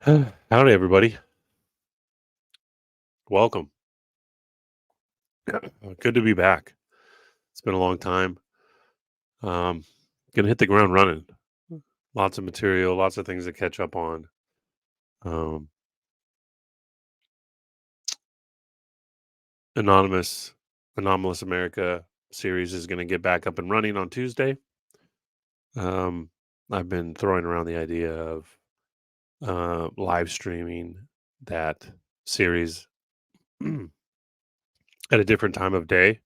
Howdy, everybody. Welcome. Good to be back. It's been a long time. Um, Gonna hit the ground running. Lots of material, lots of things to catch up on. Um, Anonymous, Anomalous America series is going to get back up and running on Tuesday. Um, I've been throwing around the idea of live streaming that series at a different time of day,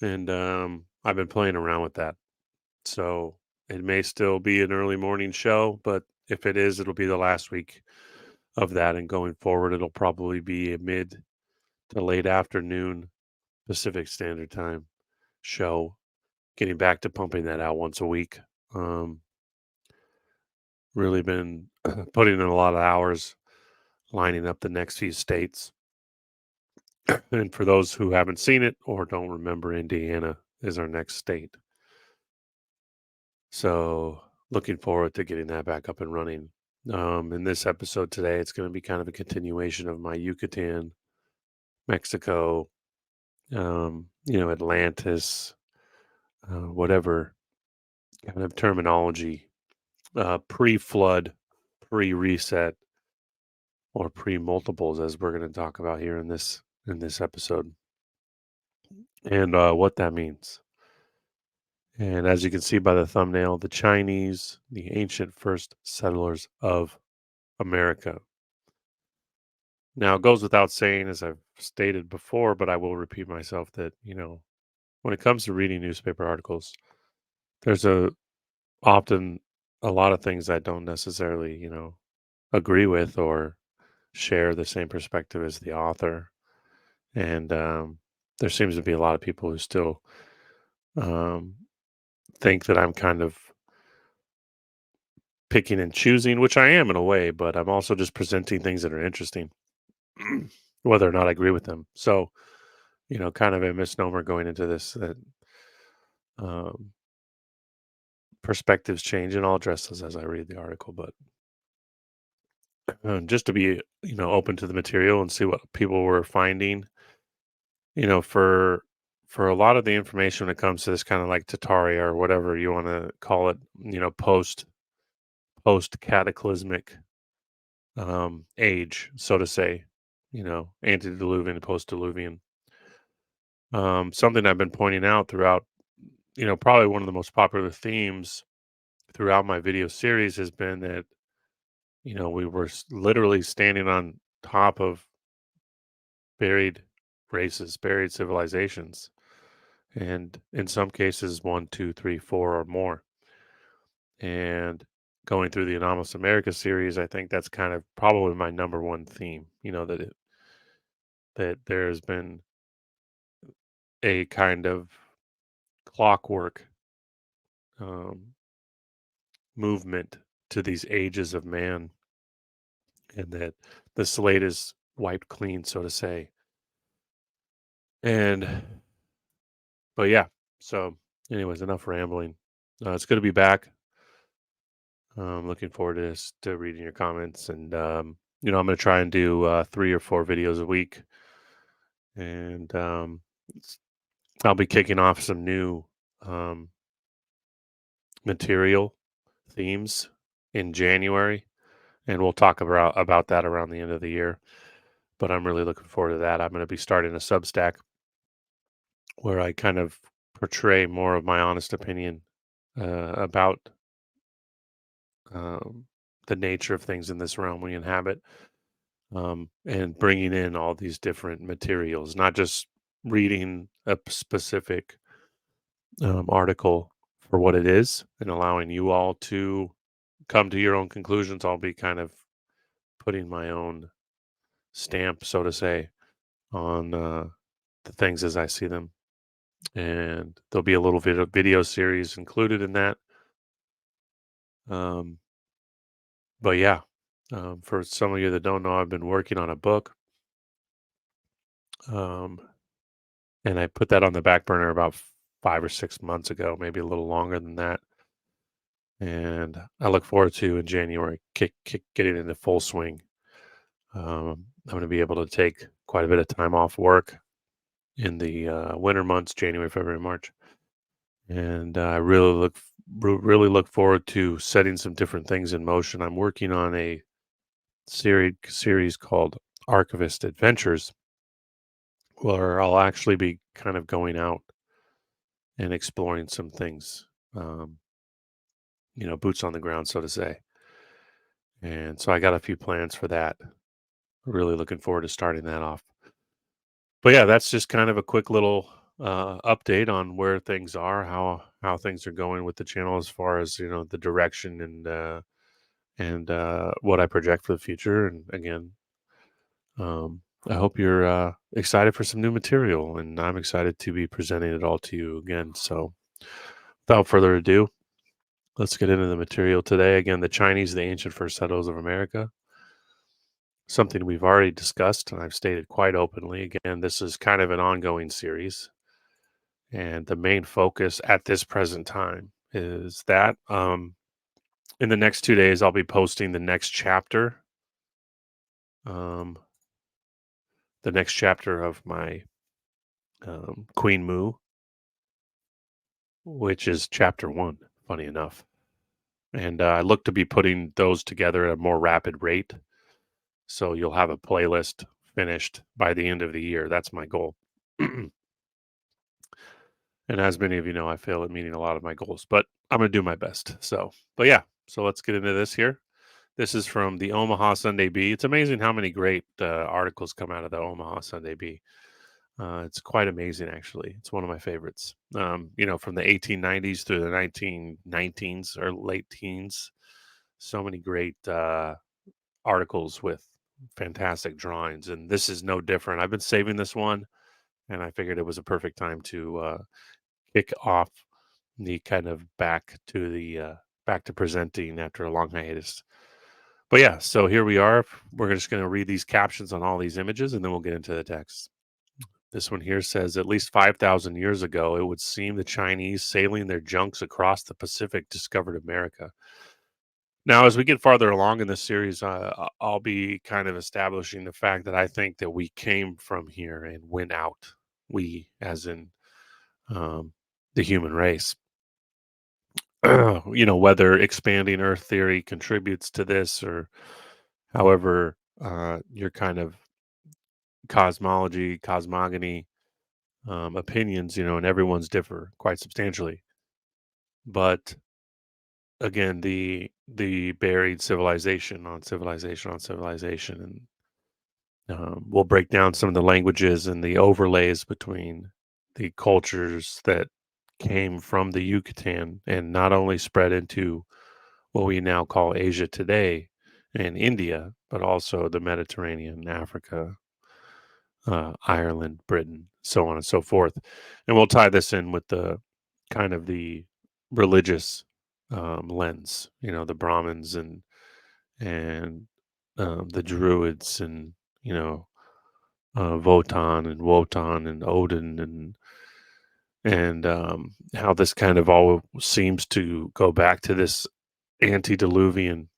and I've been playing around with that. So it may still be an early morning show, but if it is, it'll be the last week of that. And going forward, it'll probably be a mid to late afternoon Pacific Standard Time show, getting back to pumping that out once a week. Um, really been putting in a lot of hours lining up the next few states. And for those who haven't seen it or don't remember, Indiana is our next state. So looking forward to getting that back up and running. In this episode today, it's going to be kind of a continuation of my Yucatan, Mexico, Atlantis, whatever kind of terminology, pre-flood, pre-reset, or pre-multiples, as we're going to talk about here in this episode, and what that means. And as you can see by the thumbnail, the Chinese, the ancient first settlers of America. Now, it goes without saying, as I've stated before, but I will repeat myself that, when it comes to reading newspaper articles, there's often a lot of things I don't necessarily, agree with or share the same perspective as the author. And there seems to be a lot of people who still um, think that I'm kind of picking and choosing, which I am in a way, but I'm also just presenting things that are interesting, whether or not I agree with them. So, kind of a misnomer going into this that um, perspectives change, and I'll address those as I read the article. But just to be, open to the material and see what people were finding, for a lot of the information when it comes to this kind of like Tataria or whatever you want to call it, post cataclysmic age, so to say, antediluvian, post diluvian. Something I've been pointing out throughout, probably one of the most popular themes throughout my video series has been that, we were literally standing on top of buried races, buried civilizations, and in some cases, one, two, three, four, or more. And going through the Anomalous America series, I think that's kind of probably my number one theme. That there has been a kind of clockwork um, movement to these ages of man, and that the slate is wiped clean, so to say. And but yeah, so anyways, enough rambling. It's good to be back. Looking forward to to reading your comments, and I'm going to try and do 3 or 4 videos a week, and s- I'll be kicking off some new um, material themes in January, and we'll talk about that around the end of the year. But I'm really looking forward to that. I'm going to be starting a Substack where I kind of portray more of my honest opinion about um, the nature of things in this realm we inhabit, and bringing in all these different materials, not just reading a specific article for what it is and allowing you all to come to your own conclusions. I'll be kind of putting my own stamp, so to say, on the things as I see them. And there'll be a little video series included in that. Um, but yeah, for some of you that don't know, I've been working on a book. Um, and I put that on the back burner about 5 or 6 months ago, maybe a little longer than that. and I look forward to in January getting into full swing. I'm going to be able to take quite a bit of time off work in the winter months, January, February, March, and I really look forward to setting some different things in motion. I'm working on a series called Archivist Adventures, where I'll actually be kind of going out and exploring some things, um, boots on the ground, so to say. And so I got a few plans for that. Really looking forward to starting that off. But yeah, that's just kind of a quick little update on where things are, how things are going with the channel as far as the direction and what I project for the future. And again, I hope you're excited for some new material, and I'm excited to be presenting it all to you again. So, without further ado, let's get into the material today. Again, the Chinese, the ancient first settlers of America, something we've already discussed, and I've stated quite openly. Again, this is kind of an ongoing series, and the main focus at this present time is that in the next 2 days, I'll be posting um, the next chapter of my Queen Mu, which is chapter one, funny enough. And I look to be putting those together at a more rapid rate. So you'll have a playlist finished by the end of the year. That's my goal. And as many of you know, I fail at meeting a lot of my goals, but I'm going to do my best. But yeah, so let's get into this here. This is from the Omaha Sunday Bee. It's amazing how many great articles come out of the Omaha Sunday Bee. It's quite amazing, actually. It's one of my favorites. From the 1890s through the 1919s or late teens, so many great articles with fantastic drawings, and this is no different. I've been saving this one, and I figured it was a perfect time to kick off the kind of back to presenting after a long hiatus. But yeah, so here we are. We're just going to read these captions on all these images, and then we'll get into the text. This one here says, at least 5,000 years ago, it would seem the Chinese sailing their junks across the Pacific discovered America. Now, as we get farther along in this series, I'll be kind of establishing the fact that I think that we came from here and went out. We, as in um, the human race. Whether expanding Earth theory contributes to this or however your kind of cosmogony opinions, and everyone's differ quite substantially. But again, the buried civilization on civilization on civilization, and we'll break down some of the languages and the overlays between the cultures that came from the Yucatan and not only spread into what we now call Asia today and India, but also the Mediterranean, Africa, Ireland, Britain, so on and so forth. And we'll tie this in with the kind of the religious lens, the Brahmins and the Druids and Wotan and Wotan and Odin and how this kind of all seems to go back to this antediluvian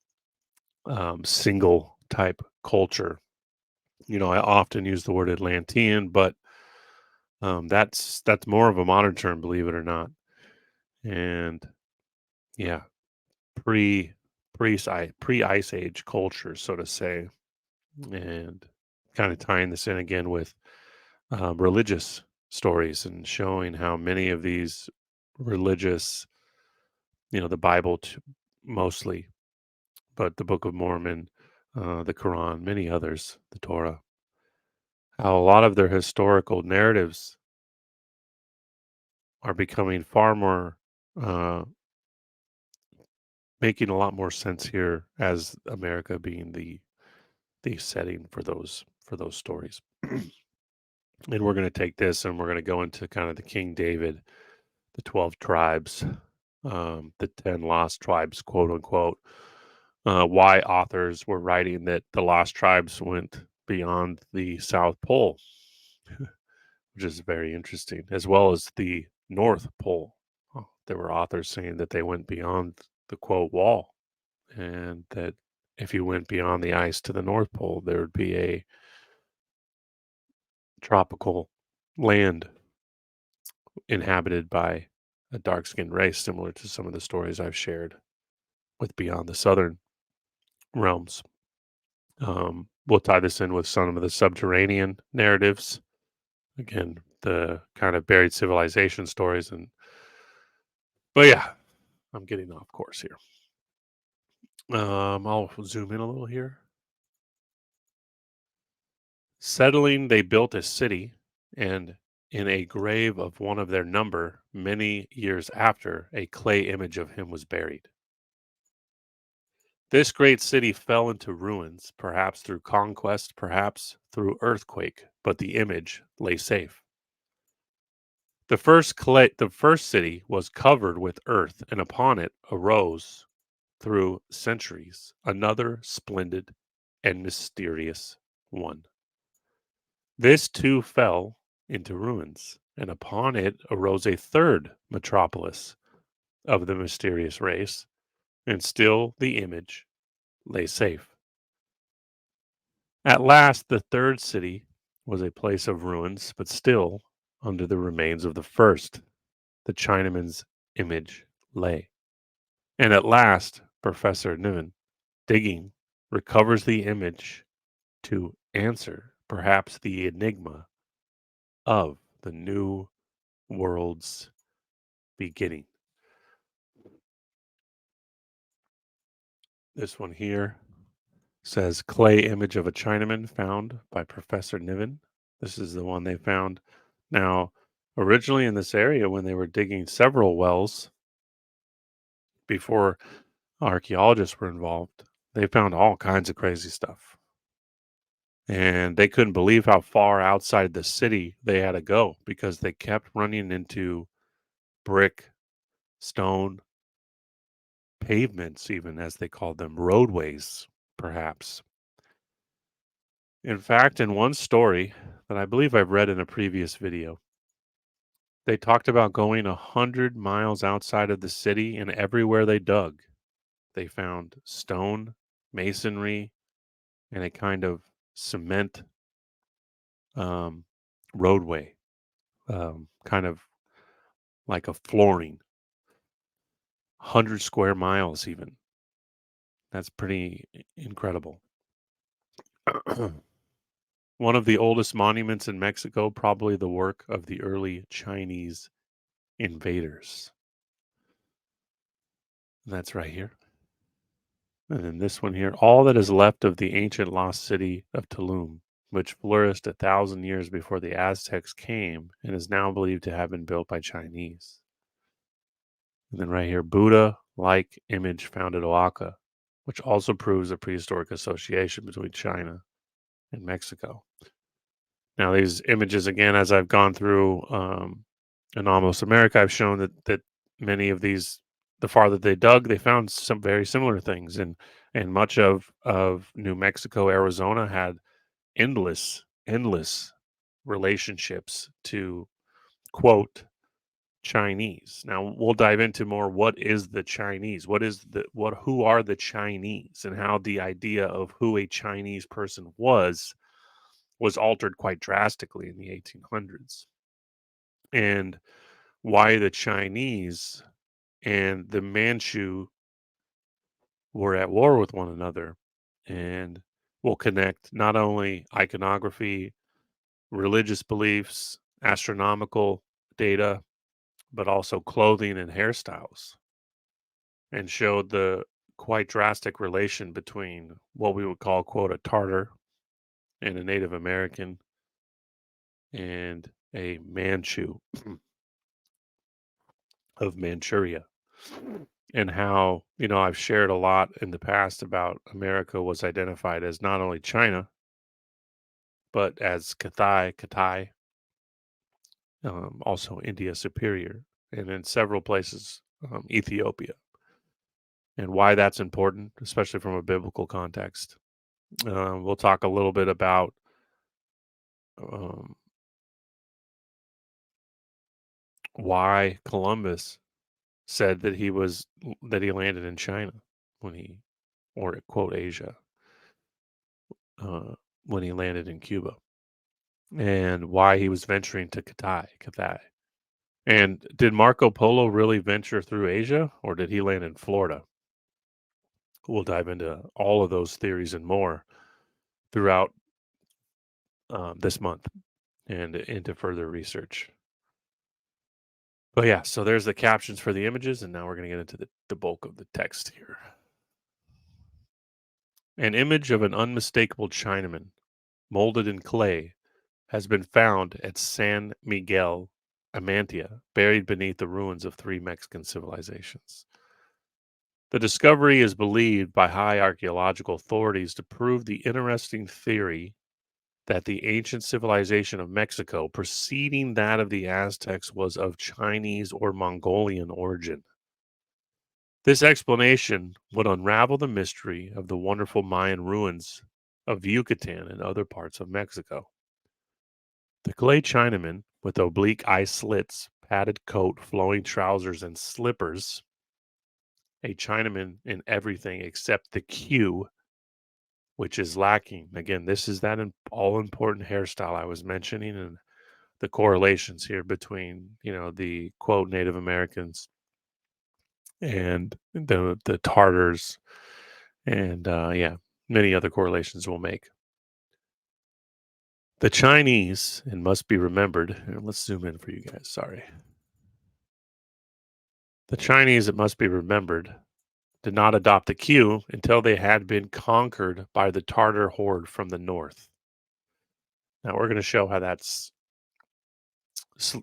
single type culture. I often use the word Atlantean, but that's more of a modern term, believe it or not. And yeah, pre pre ice age culture, so to say, and kind of tying this in again with religious stories and showing how many of these religious, the Bible mostly, but the Book of Mormon, the Quran, many others, the Torah, how a lot of their historical narratives are becoming far more uh, making a lot more sense here as America being the setting for those stories. And we're going to take this and we're going to go into kind of the King David, the 12 tribes, the 10 lost tribes, quote unquote. Why authors were writing that the lost tribes went beyond the South Pole, which is very interesting, as well as the North Pole. There were authors saying that they went beyond the quote wall, and that if you went beyond the ice to the North Pole, there would be a tropical land inhabited by a dark skinned race, similar to some of the stories I've shared with Beyond the Southern Realms. We'll tie this in with some of the subterranean narratives. Again, the kind of buried civilization stories. But yeah, I'm getting off course here. I'll zoom in a little here. Settling, they built a city, and in a grave of one of their number, many years after, a clay image of him was buried. This great city fell into ruins, perhaps through conquest, perhaps through earthquake, but the image lay safe. The first city was covered with earth, and upon it arose through centuries another splendid and mysterious one. This too fell into ruins, and upon it arose a third metropolis of the mysterious race, and still the image lay safe. At last, the third city was a place of ruins, but still under the remains of the first, the Chinaman's image lay. And at last, Professor Niven, digging, recovers the image to answer perhaps the enigma of the new world's beginning. This one here says clay image of a Chinaman found by Professor Niven. This is the one they found. Now, originally in this area, when they were digging several wells before archaeologists were involved, they found all kinds of crazy stuff. And they couldn't believe how far outside the city they had to go because they kept running into brick, stone, pavements, even as they called them, roadways, perhaps. In fact, in one story that I believe I've read in a previous video, they talked about going 100 miles outside of the city, and everywhere they dug, they found stone, masonry, and a kind of cement um, roadway, kind of like a flooring, 100 square miles, even. That's pretty incredible. One of the oldest monuments in Mexico, probably the work of the early Chinese invaders. And that's right here. And then this one here, all that is left of the ancient lost city of Tulum, which flourished 1,000 years before the Aztecs came and is now believed to have been built by Chinese. And then right here, Buddha like image found at Oaxaca, which also proves a prehistoric association between China and Mexico. Now, these images, again, as I've gone through in Almost America, I've shown that many of these, the farther they dug, they found some very similar things, and much of New Mexico, Arizona had endless relationships to quote Chinese. Now we'll dive into more. What is the Chinese? Who are the Chinese, and how the idea of who a Chinese person was altered quite drastically in the 1800s, and why the Chinese and the Manchu were at war with one another, and will connect not only iconography, religious beliefs, astronomical data, but also clothing and hairstyles, and showed the quite drastic relation between what we would call, quote, a Tartar and a Native American and a Manchu of Manchuria. And how, I've shared a lot in the past about America was identified as not only China, but as Katai, also India Superior, and in several places, Ethiopia, and why that's important, especially from a biblical context. We'll talk a little bit about um, why Columbus said that he landed in China when he or quote Asia uh, when he landed in Cuba, and why he was venturing to Cathay. And did Marco Polo really venture through Asia, or did he land in Florida? We'll dive into all of those theories and more throughout this month and into further research. But yeah, so there's the captions for the images, and now we're going to get into the bulk of the text here. An image of an unmistakable Chinaman, molded in clay, has been found at San Miguel, Amantia, buried beneath the ruins of three Mexican civilizations. The discovery is believed by high archaeological authorities to prove the interesting theory that the ancient civilization of Mexico, preceding that of the Aztecs, was of Chinese or Mongolian origin. This explanation would unravel the mystery of the wonderful Mayan ruins of Yucatan and other parts of Mexico. The clay Chinaman, with oblique eye slits, padded coat, flowing trousers, and slippers, a Chinaman in everything except the queue, which is lacking. Again, this is that all important hairstyle I was mentioning, and the correlations here between the quote Native Americans and the Tartars, and yeah, many other correlations we'll make. The Chinese, and must be remembered, and let's zoom in for you guys. Sorry. The Chinese, it must be remembered, did not adopt the queue until they had been conquered by the Tartar horde from the north. Now we're going to show how that's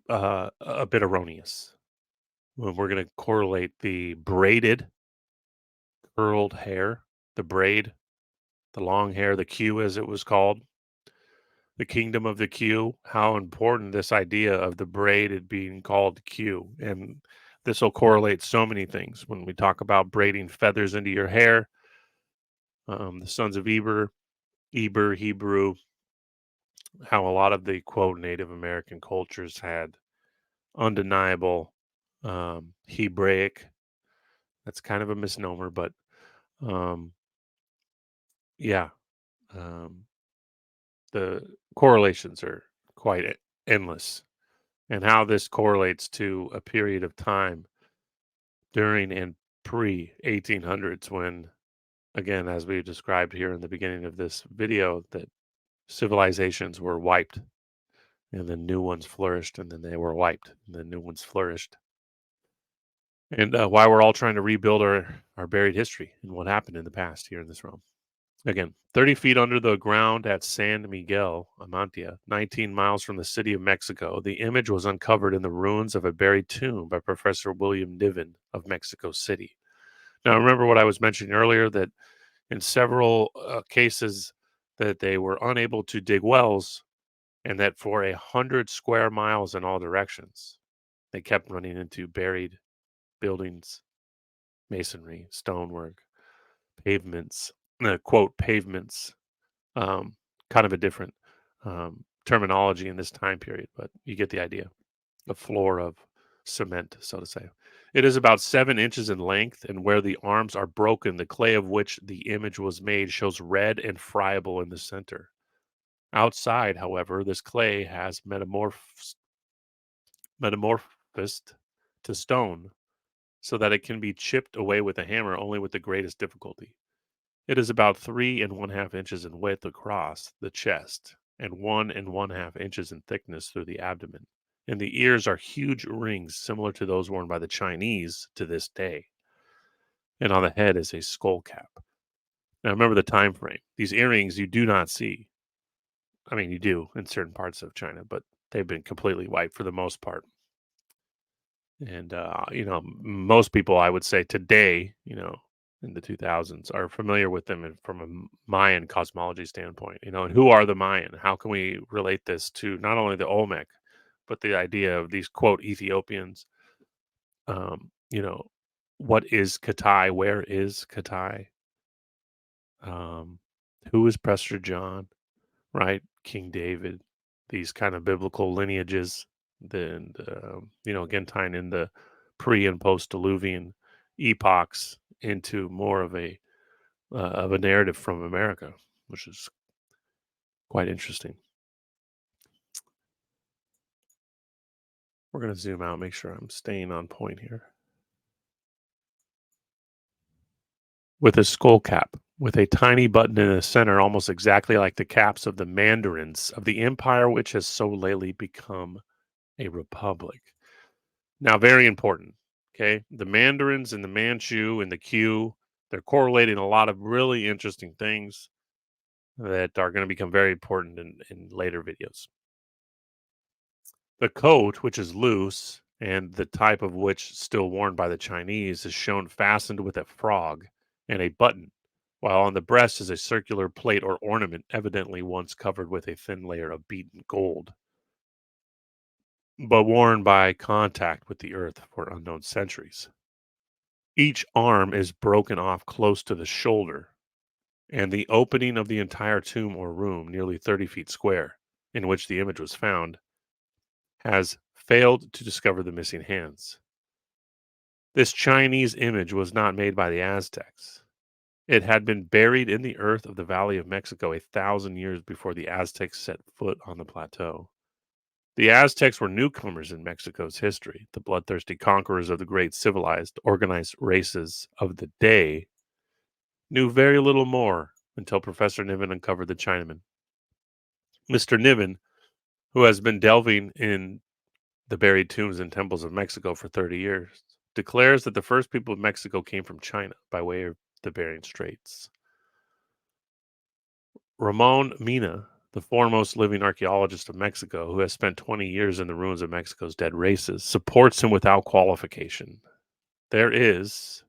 a bit erroneous. We're going to correlate the braided, curled hair, the braid, the long hair, the queue as it was called, the kingdom of the queue, how important this idea of the braided being called queue. And this will correlate so many things when we talk about braiding feathers into your hair. The sons of Eber, Hebrew, how a lot of the quote Native American cultures had undeniable Hebraic. That's kind of a misnomer, but um, yeah, um, the correlations are quite endless, and how this correlates to a period of time during and pre 1800s when, again, as we described here in the beginning of this video, that civilizations were wiped and then new ones flourished, and then they were wiped and then new ones flourished. And why we're all trying to rebuild our buried history and what happened in the past here in this realm. Again, 30 feet under the ground at San Miguel, Amantia, 19 miles from the city of Mexico, the image was uncovered in the ruins of a buried tomb by Professor William Niven of Mexico City. Now, remember what I was mentioning earlier, that in several cases that they were unable to dig wells, and that for 100 square miles in all directions, they kept running into buried buildings, masonry, stonework, pavements, quote, pavements, um, kind of a different terminology in this time period, but you get the idea. A floor of cement, so to say. It is about 7 inches in length, and where the arms are broken, the clay of which the image was made shows red and friable in the center. Outside, however, this clay has metamorphosed to stone, so that it can be chipped away with a hammer only with the greatest difficulty. It is about 3½ inches in width across the chest and 1½ inches in thickness through the abdomen. And the ears are huge rings similar to those worn by the Chinese to this day. And on the head is a skull cap. Now remember the time frame. These earrings you do not see. I mean, you do in certain parts of China, but they've been completely wiped for the most part. And most people, I would say today, in the 2000s, are familiar with them from a Mayan cosmology standpoint. And who are the Mayan? How can we relate this to not only the Olmec, but the idea of these quote Ethiopians? Um, you know, what is Katai? Where is Katai? Um, who is Prester John? Right, King David. These kind of biblical lineages. Then again tying in the pre and post Diluvian epochs into more of a narrative from America, which is quite interesting. We're going to zoom out, make sure I'm staying on point here. With a skull cap, with a tiny button in the center, almost exactly like the caps of the mandarins of the empire, which has so lately become a republic. Now, very important. Okay. The mandarins and the Manchu and the Q, they're correlating a lot of really interesting things that are going to become very important in later videos. The coat, which is loose and the type of which still worn by the Chinese, is shown fastened with a frog and a button, while on the breast is a circular plate or ornament, evidently once covered with a thin layer of beaten gold, but worn by contact with the earth for unknown centuries. Each arm is broken off close to the shoulder, and the opening of the entire tomb or room, nearly 30 feet square, in which the image was found, has failed to discover the missing hands. This Chinese image was not made by the Aztecs. It had been buried in the earth of the Valley of Mexico 1,000 years before the Aztecs set foot on the plateau. The Aztecs were newcomers in Mexico's history. The bloodthirsty conquerors of the great civilized, organized races of the day knew very little more until Professor Niven uncovered the Chinaman. Mr. Niven, who has been delving in the buried tombs and temples of Mexico for 30 years, declares that the first people of Mexico came from China by way of the Bering Straits. Ramon Mina, the foremost living archaeologist of Mexico, who has spent 20 years in the ruins of Mexico's dead races, supports him without qualification. There is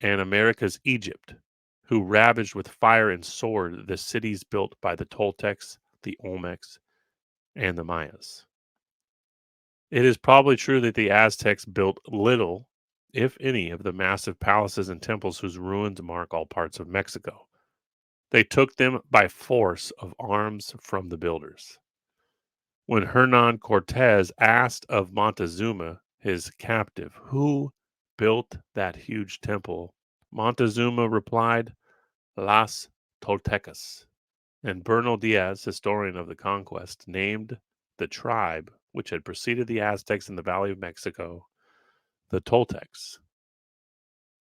an America's Egypt, who ravaged with fire and sword the cities built by the Toltecs, the Olmecs, and the Mayas. It is probably true that the Aztecs built little, if any, of the massive palaces and temples whose ruins mark all parts of Mexico. They took them by force of arms from the builders. When Hernan Cortez asked of Montezuma, his captive, who built that huge temple, Montezuma replied, Las Toltecas. And Bernal Diaz, historian of the conquest, named the tribe which had preceded the Aztecs in the Valley of Mexico the Toltecs.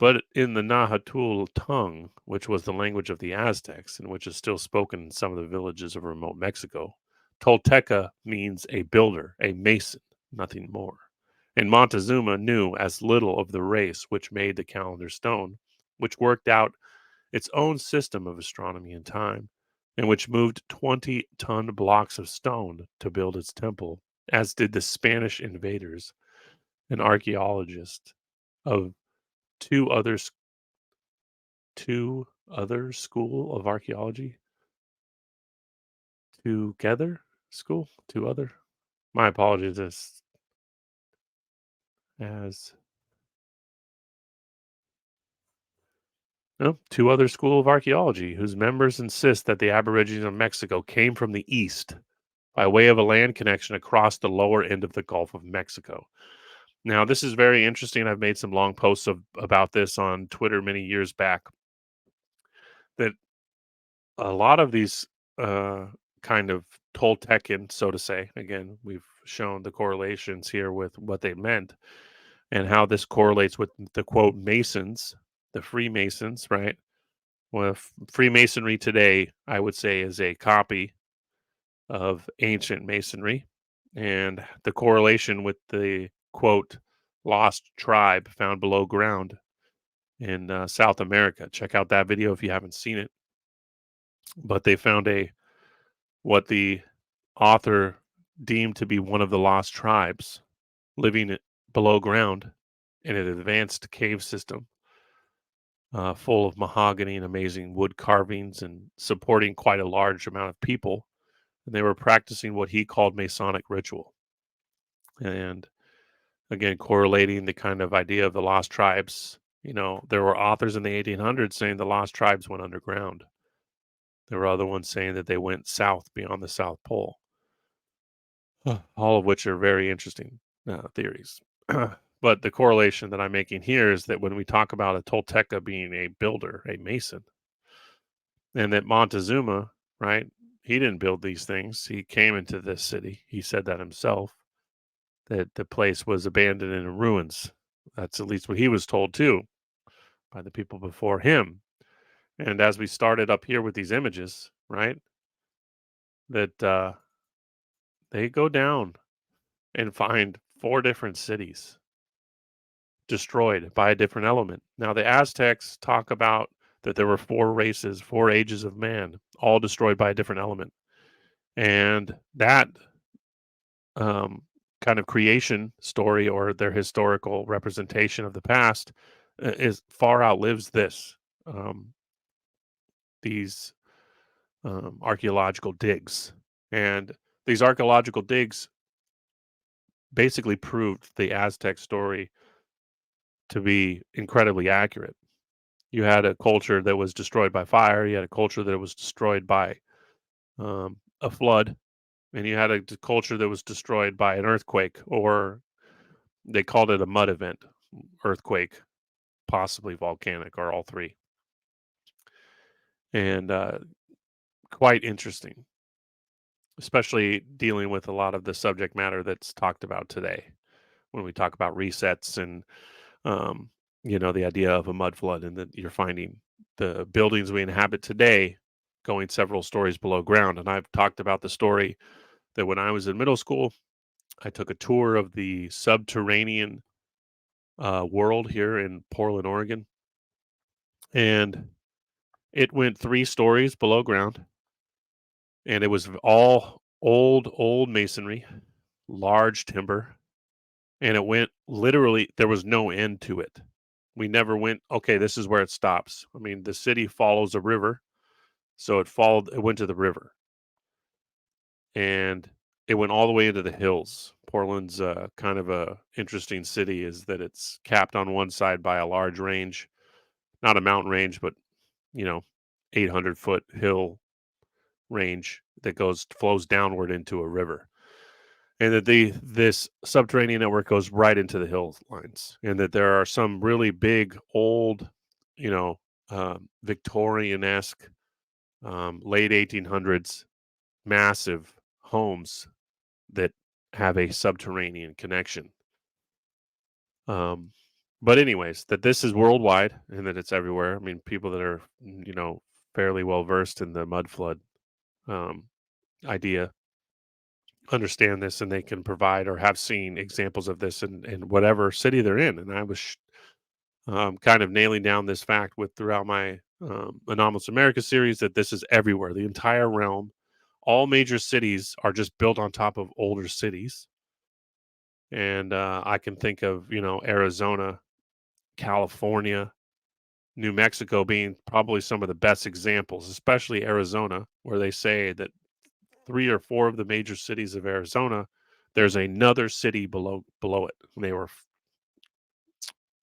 But in the Nahuatl tongue, which was the language of the Aztecs and which is still spoken in some of the villages of remote Mexico, Tolteca means a builder, a mason, nothing more. And Montezuma knew as little of the race which made the calendar stone, which worked out its own system of astronomy and time, and which moved 20-ton blocks of stone to build its temple, as did the Spanish invaders and archaeologists of two other school of archaeology together school two other my apologies as no two other school of archaeology whose members insist that the Aborigines of Mexico came from the east by way of a land connection across the lower end of the Gulf of Mexico. Now, this is very interesting. I've made some long posts about this on Twitter many years back. That a lot of these uh, kind of Toltecan, so to say, again, we've shown the correlations here with what they meant and how this correlates with the quote Masons, the Freemasons, right? Well, Freemasonry today, I would say, is a copy of ancient Masonry, and the correlation with the quote lost tribe found below ground in South America. Check out that video if you haven't seen it. But they found what the author deemed to be one of the lost tribes living below ground in an advanced cave system full of mahogany and amazing wood carvings and supporting quite a large amount of people. And they were practicing what he called Masonic ritual. And again, correlating the kind of idea of the lost tribes. You know, there were authors in the 1800s saying the lost tribes went underground. There were other ones saying that they went south beyond the South Pole. All of which are very interesting theories. But the correlation that I'm making here is that when we talk about a Tolteca being a builder, a mason, and that Montezuma, right, he didn't build these things. He came into this city. He said that himself, that the place was abandoned and in ruins. That's at least what he was told too by the people before him. And as we started up here with these images, right, that they go down and find four different cities destroyed by a different element. Now, the Aztecs talk about that there were four races, four ages of man, all destroyed by a different element. And that um, kind of creation story or their historical representation of the past is far outlives this. Um, these archaeological digs. And these archaeological digs basically proved the Aztec story to be incredibly accurate. You had a culture that was destroyed by fire, you had a culture that was destroyed by a flood, and you had a culture that was destroyed by an earthquake, or they called it a mud event, earthquake, possibly volcanic, or all three. And quite interesting, especially dealing with a lot of the subject matter that's talked about today when we talk about resets and um, the idea of a mud flood, and that you're finding the buildings we inhabit today going several stories below ground. And I've talked about the story that when I was in middle school, I took a tour of the subterranean world here in Portland, Oregon, and it went 3 stories below ground, and it was all old masonry, large timber, and it went literally, there was no end to it. We never went, okay, this is where it stops. I mean, the city follows a river, so it went to the river, and it went all the way into the hills. Portland's kind of a interesting city, is that it's capped on one side by a large range, not a mountain range, but you know, 800-foot hill range that flows downward into a river, and that this subterranean network goes right into the hill lines, and that there are some really big old, you know, Victorian-esque, late 1800s massive homes that have a subterranean connection. Um, but anyways, that this is worldwide and that it's everywhere. I mean, people that are fairly well versed in the mud flood um, idea understand this, and they can provide or have seen examples of this in whatever city they're in. And I was kind of nailing down this fact with throughout my Anomalous America series, that this is everywhere, the entire realm. All major cities are just built on top of older cities. And I can think of, Arizona, California, New Mexico being probably some of the best examples, especially Arizona, where they say that 3 or 4 of the major cities of Arizona, there's another city below it. And they were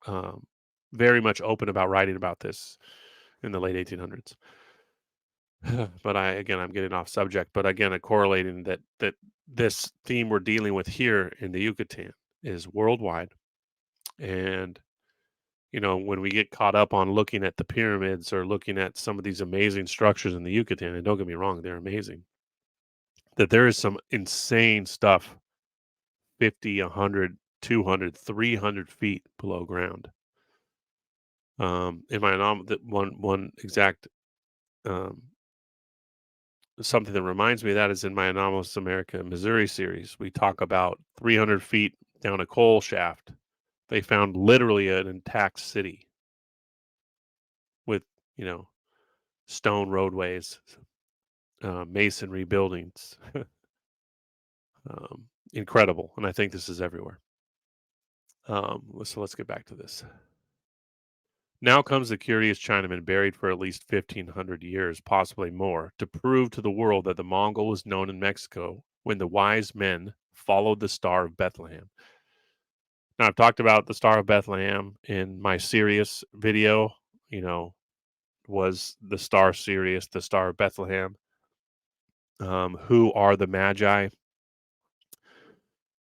um, very much open about writing about this in the late 1800s. But I'm getting off subject. But again, correlating that this theme we're dealing with here in the Yucatan is worldwide. And when we get caught up on looking at the pyramids or looking at some of these amazing structures in the Yucatan, and don't get me wrong, they're amazing, that there is some insane stuff 50, 100, 200, 300 feet below ground. In my that one exact um, something that reminds me of that is in my Anomalous America Missouri series. We talk about 300 feet down a coal shaft. They found literally an intact city with, you know, stone roadways, masonry buildings. Incredible. And I think this is everywhere. So let's get back to this. Now comes the curious Chinaman, buried for at least 1,500 years, possibly more, to prove to the world that the Mongol was known in Mexico when the wise men followed the Star of Bethlehem. Now, I've talked about the Star of Bethlehem in my Sirius video, was the star Sirius, the Star of Bethlehem? Who are the Magi?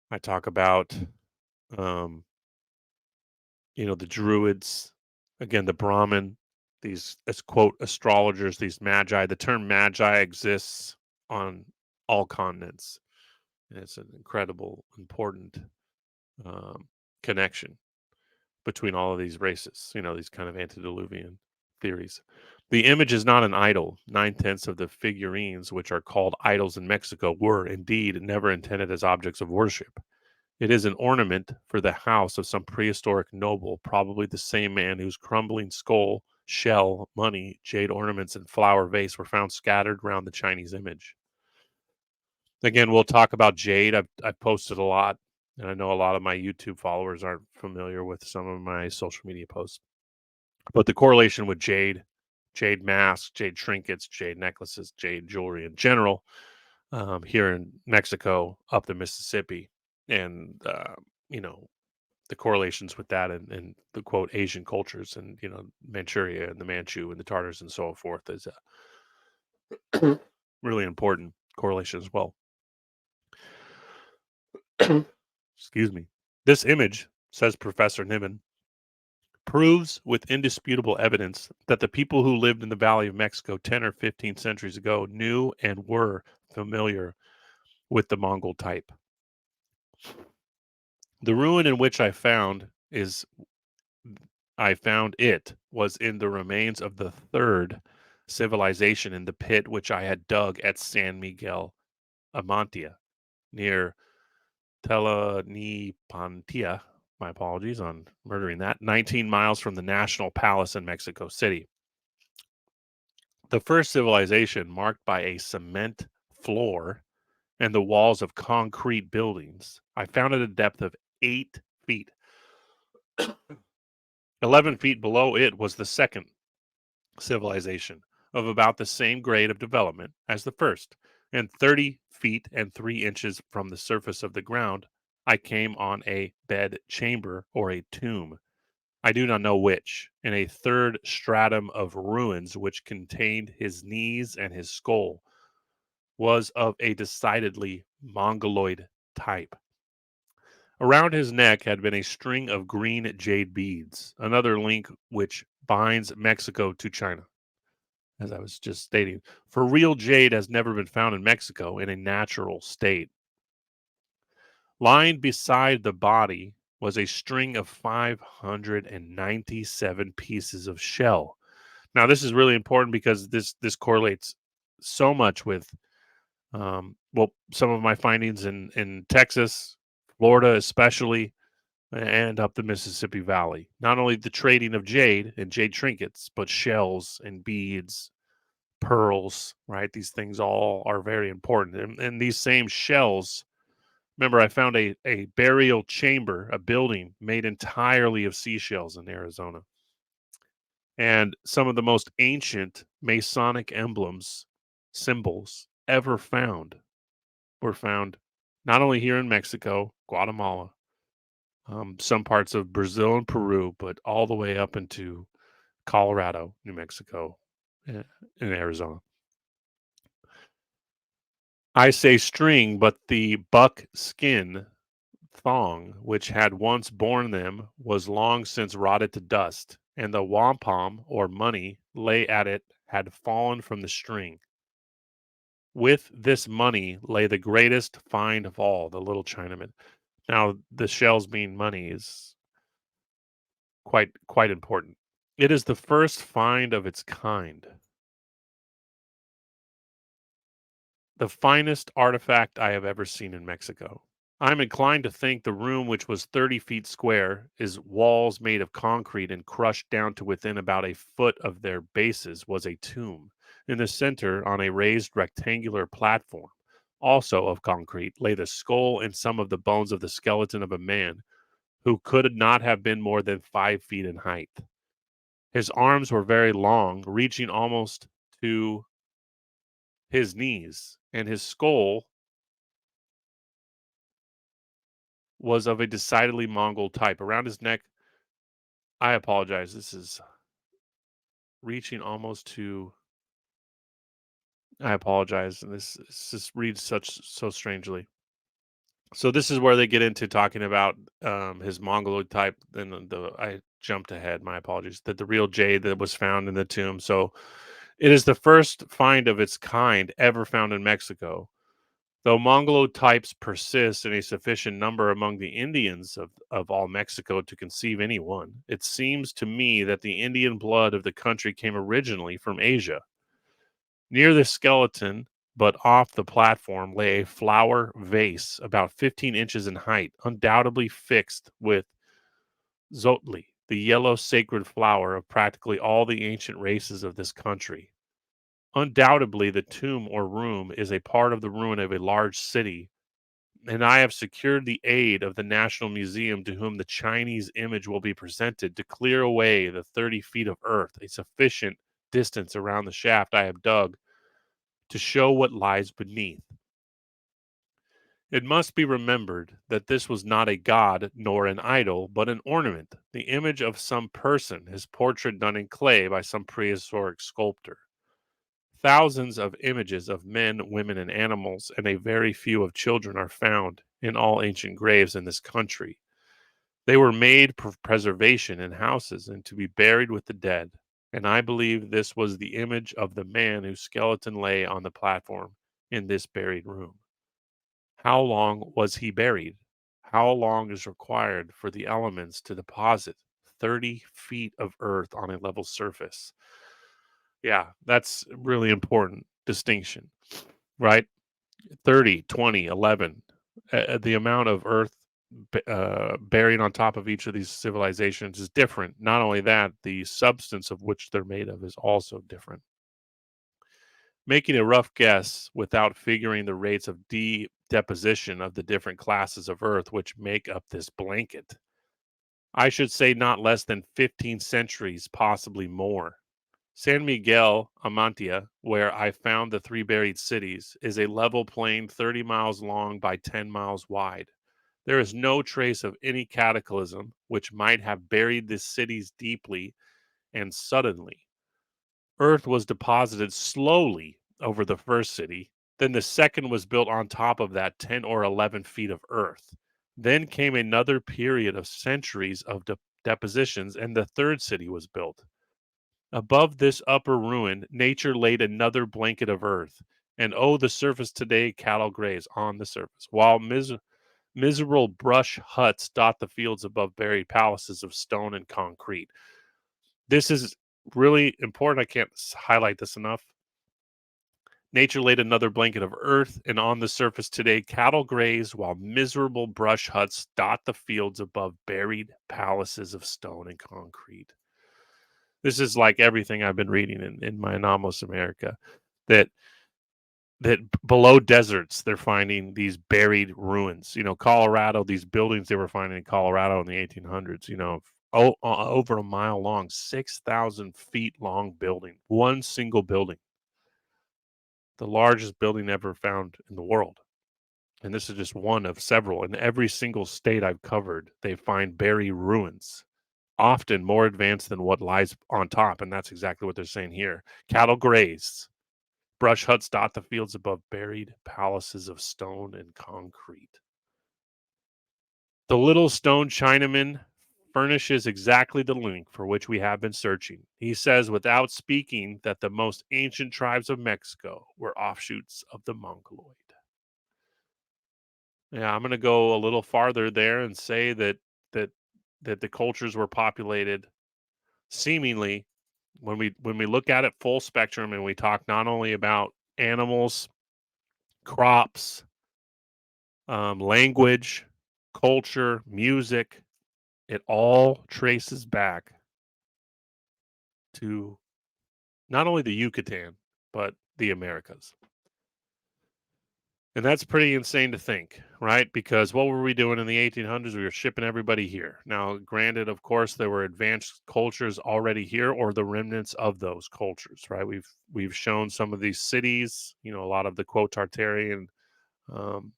I talk about the Druids, again, the Brahmin, these, as quote, astrologers, these magi. The term magi exists on all continents. And it's an incredible, important um, connection between all of these races, these kind of antediluvian theories. The image is not an idol. 9/10 of the figurines, which are called idols in Mexico, were indeed never intended as objects of worship. It is an ornament for the house of some prehistoric noble, probably the same man whose crumbling skull, shell, money, jade ornaments, and flower vase were found scattered around the Chinese image. Again, we'll talk about jade. I've posted a lot, and I know a lot of my YouTube followers aren't familiar with some of my social media posts. But the correlation with jade, jade masks, jade trinkets, jade necklaces, jade jewelry in general, here in Mexico, up the Mississippi, and you know the correlations with that, and the quote Asian cultures, and Manchuria and the Manchu and the Tartars and so forth is a really important correlation as well. Excuse me. This image, says Professor Niven, proves with indisputable evidence that the people who lived in the Valley of Mexico 10 or 15 centuries ago knew and were familiar with the Mongol type. The ruin in which I found it was in the remains of the third civilization in the pit which I had dug at San Miguel Amantia near Telanipantia. My apologies on murdering that. 19 miles from the National Palace in Mexico City. The first civilization, marked by a cement floor and the walls of concrete buildings, I found at a depth of 8 feet. 11 feet below it was the second civilization, of about the same grade of development as the first, and 30 feet and 3 inches from the surface of the ground, I came on a bed chamber or a tomb. I do not know which, in a third stratum of ruins which contained his knees and his skull, was of a decidedly Mongoloid type. Around his neck had been a string of green jade beads, another link which binds Mexico to China. As I was just stating, for real jade has never been found in Mexico in a natural state. Lying beside the body was a string of 597 pieces of shell. Now, this is really important because this correlates so much with some of my findings in Texas, Florida, especially, and up the Mississippi Valley. Not only the trading of jade and jade trinkets, but shells and beads, pearls, right? These things all are very important. And these same shells, remember, I found a burial chamber, a building made entirely of seashells in Arizona. And some of the most ancient Masonic emblems, symbols ever found were found not only here in Mexico, Guatemala, some parts of Brazil and Peru, but all the way up into Colorado, New Mexico, and Arizona. I say string, but the buck skin thong which had once borne them was long since rotted to dust, and the wampum or money lay at it had fallen from the string. With this money lay the greatest find of all, the little Chinaman. Now, the shells being money is quite important. It is the first find of its kind, the finest artifact I have ever seen in Mexico. I'm inclined to think the room, which was 30 feet square, is walls made of concrete and crushed down to within about a foot of their bases, was a tomb. In the center, on a raised rectangular platform, also of concrete, lay the skull and some of the bones of the skeleton of a man who could not have been more than 5 feet in height. His arms were very long, reaching almost to his knees, and his skull was of a decidedly Mongol type. Around his neck, I apologize. This is reaching almost to. I apologize. This just reads so strangely. So this is where they get into talking about his mongoloid type. Then I jumped ahead. My apologies. That the real jade that was found in the tomb. So it is the first find of its kind ever found in Mexico. Though mongoloid types persist in a sufficient number among the Indians of all Mexico to conceive any one, it seems to me that the Indian blood of the country came originally from Asia. Near the skeleton, but off the platform, lay a flower vase about 15 inches in height, undoubtedly fixed with zotli, the yellow sacred flower of practically all the ancient races of this country. Undoubtedly, the tomb or room is a part of the ruin of a large city, and I have secured the aid of the National Museum, to whom the Chinese image will be presented, to clear away the 30 feet of earth, a sufficient distance around the shaft I have dug, to show what lies beneath. It must be remembered that this was not a god nor an idol, but an ornament, the image of some person, his portrait done in clay by some prehistoric sculptor. Thousands of images of men, women, and animals, and a very few of children are found in all ancient graves in this country. They were made for preservation in houses and to be buried with the dead. And I believe this was the image of the man whose skeleton lay on the platform in this buried room. How long was he buried? How long is required for the elements to deposit 30 feet of earth on a level surface? Yeah, that's a really important distinction, right? 30, 20, 11. The amount of earth buried on top of each of these civilizations is different. Not only that, the substance of which they're made of is also different. Making a rough guess without figuring the rates of deposition of the different classes of earth which make up this blanket, I should say not less than 15 centuries, possibly more. San Miguel Amantia, where I found the three buried cities, is a level plain 30 miles long by 10 miles wide. There is no trace of any cataclysm which might have buried the cities deeply and suddenly. Earth was deposited slowly over the first city. Then the second was built on top of that 10 or 11 feet of earth. Then came another period of centuries of depositions, and the third city was built. Above this upper ruin, nature laid another blanket of earth. And oh, the surface today cattle graze on the surface, while miserable brush huts dot the fields above buried palaces of stone and concrete. This is really important. I can't highlight this enough. Nature laid another blanket of earth, and on the surface today, cattle graze while miserable brush huts dot the fields above buried palaces of stone and concrete. This is like everything I've been reading in my Anomalous America, that below deserts they're finding these buried ruins. Colorado, these buildings they were finding in Colorado in the 1800s. Over a mile long, 6,000 feet long building, one single building, the largest building ever found in the world. And this is just one of several. In every single state I've covered, they find buried ruins, often more advanced than what lies on top. And that's exactly what they're saying here. Cattle graze, brush huts dot the fields above buried palaces of stone and concrete. The little stone Chinaman furnishes exactly the link for which we have been searching. He says, without speaking, that the most ancient tribes of Mexico were offshoots of the Mongoloid. Yeah, I'm going to go a little farther there and say that that the cultures were populated seemingly, when we look at it full spectrum, and we talk not only about animals, crops, language, culture, music, it all traces back to not only the Yucatan, but the Americas. And that's pretty insane to think, right? Because what were we doing in the 1800s? We were shipping everybody here. Now, granted, of course, there were advanced cultures already here, or the remnants of those cultures, right? We've shown some of these cities. A lot of the quote Tartarian um,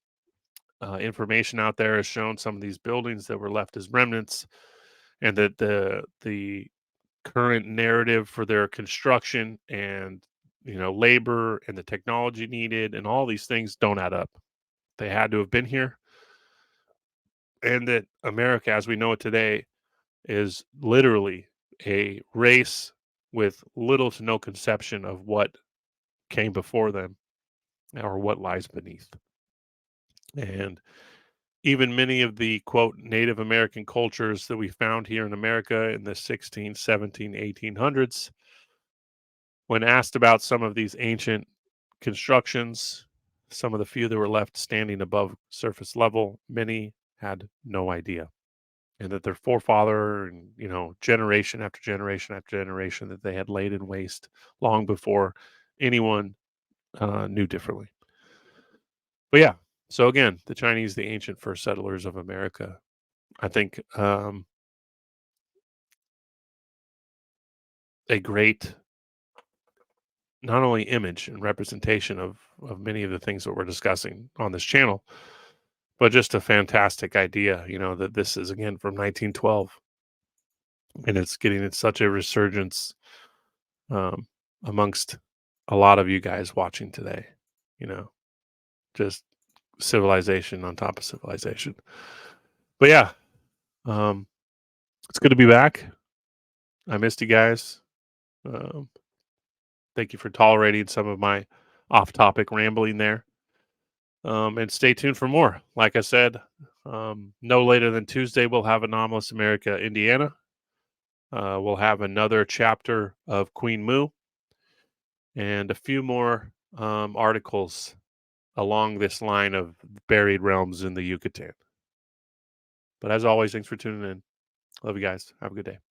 information out there has shown some of these buildings that were left as remnants, and that the current narrative for their construction and labor and the technology needed and all these things don't add up. They had to have been here. and that America, as we know it today, is literally a race with little to no conception of what came before them or what lies beneath. And even many of the quote Native American cultures that we found here in America in the 16, 17, 1800s, when asked about some of these ancient constructions, some of the few that were left standing above surface level, many had no idea. And that their forefather and, generation after generation after generation that they had laid in waste long before anyone knew differently. But yeah, so again, the Chinese, the ancient first settlers of America, I think a great not only image and representation of many of the things that we're discussing on this channel, but just a fantastic idea, that this is again from 1912 and it's getting in such a resurgence um, amongst a lot of you guys watching today, you know, just civilization on top of civilization. But yeah, um, it's good to be back. I missed you guys. Um, Thank you for tolerating some of my off topic rambling there. And stay tuned for more. Like I said, no later than Tuesday, we'll have Anomalous America, Indiana. We'll have another chapter of Queen Mu and a few more articles along this line of buried realms in the Yucatan. But as always, thanks for tuning in. Love you guys. Have a good day.